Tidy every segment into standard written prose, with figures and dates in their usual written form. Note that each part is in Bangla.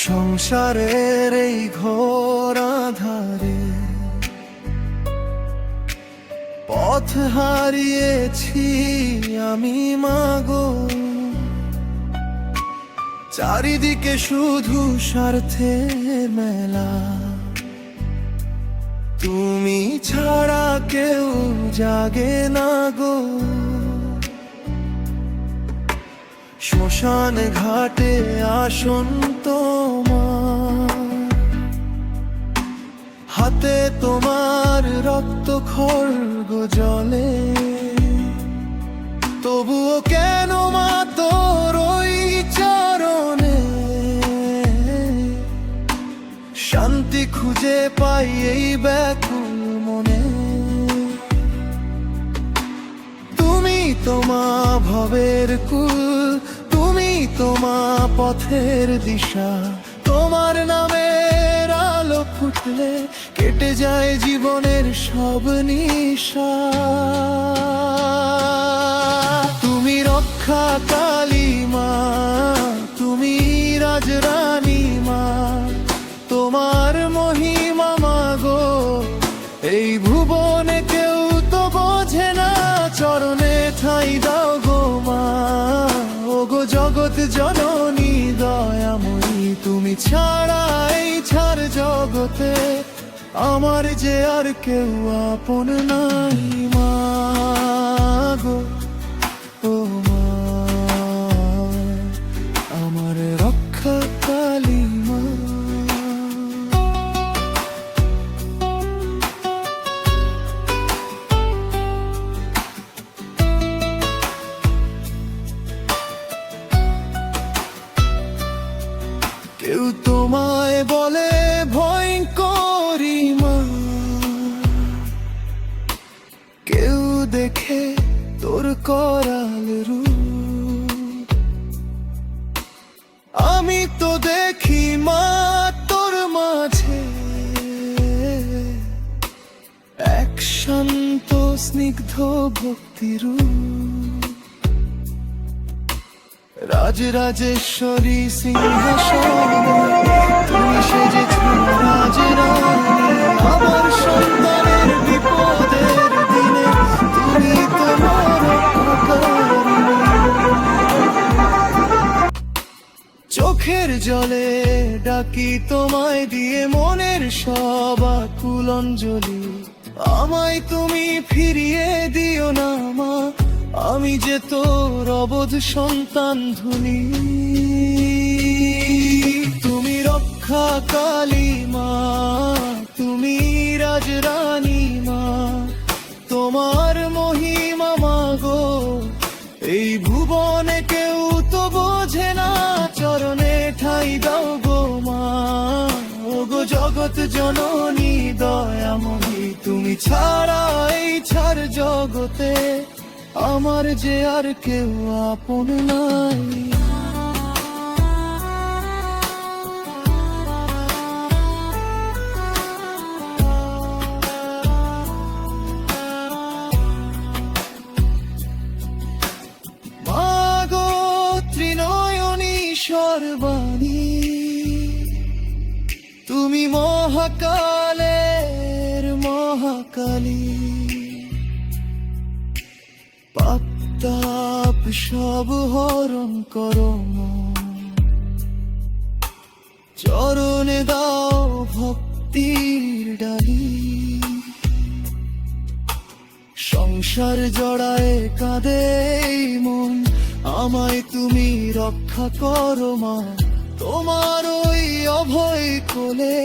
সংসারের এই ঘোর আঁধারে পথ হারিয়েছি আমি মাগো। চারিদিকে শুধু স্বার্থের মেলা, তুমি ছাড়া কেউ জাগে না গো। শ্মশান ঘাটে আসন তোমার, হাতে তোমার রক্ত খর্গ জলে, তবুও কেন মা তোর ওই চরণে শান্তি খুঁজে পাই এই ব্যাকুল মনে। তুমি তোমা ভবের কুল, তুমি তোমা পথের দিশা, তোমার নামের আলো ফুটলে কেটে যায় জীবনের সব নিশা। তুমি রক্ষা কালী মা, তুমি রাজরানী মা, তোমার মহিমা মাগো এই ভুবনে কেউ তো বোঝে না। চরণে ঠাঁই দাও গো মা, ও গো জগৎ জননী দয়াময়ী, তুমি ছাড়া এই ছাড় জগতে আমার যে আর কেউ আপন নাই মা গো। ও মা আমার রক্ষা কালী মা। কেউ তোমায় বলে ভয়ঙ্করী মা, কেউ দেখে তোর করাল রূপ, আমি তো দেখি মা তোর মাঝে এক শান্ত স্নিগ্ধ ভক্তিরূপ। রাজরাজেশ্বরী সিংহাসনে তুমি সেজেছ রাজরানী, আমার সন্তানের বিপদের দিনে তুমি তোমার রক্ষাকারিণী। চোখের জলে ডাকি তোমায় দিয়ে মনের সব আকুল অঞ্জলি, আমায় তুমি ফিরিয়ে দিও না মা, আমি যে তোর অবোধ সন্তান ধনী। তুমি রক্ষা কালী মা, তুমি রাজরানী মা, তোমার মহিমা মাগো এই ভুবনে কেউ তো বোঝে না। চরণে ঠাঁই দাও গো মা, ও গো জগৎ জননী দয়াময়ী, তুমি ছাড়া এই ছাড় জগতে আমার যে আর কেউ আপন নাই। মাগো ত্রিনয়নী সর্বাণী, তুমি মহাকালের মহাকালী, পাপ তাপ সব হরণ করো চরণে দাও ভক্তির ডালি। সংসার জড়ায় কাঁদে মন, আমায় তুমি রক্ষা করো মা, তোমার ওই অভয় কোলে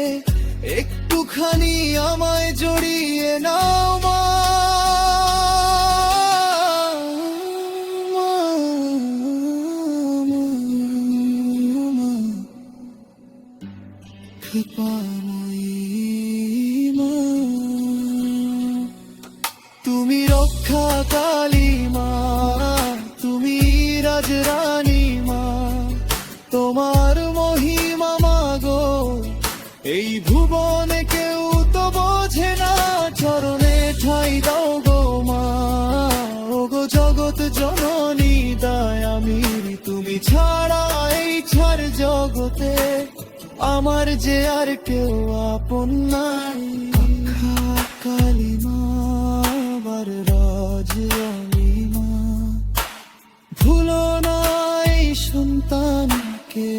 একটুখানি আমায় জড়িয়ে নাও মা। তুমি রক্ষা কালী মা, তুমি রাজরানী মা, তোমার মহিমা মাগো এই ভুবনে কেউ তো বোঝে না। চরণে ঠাঁই দাও গো মা, ও গো জগৎ জননী দয়াময়ী, তুমি ছাড়া এই ছাড় জগতে আমার যে আর কেউ আপন নাই। আখা কালিমা বার রাজ অলিমা, ভুলো না এই সন্তানকে।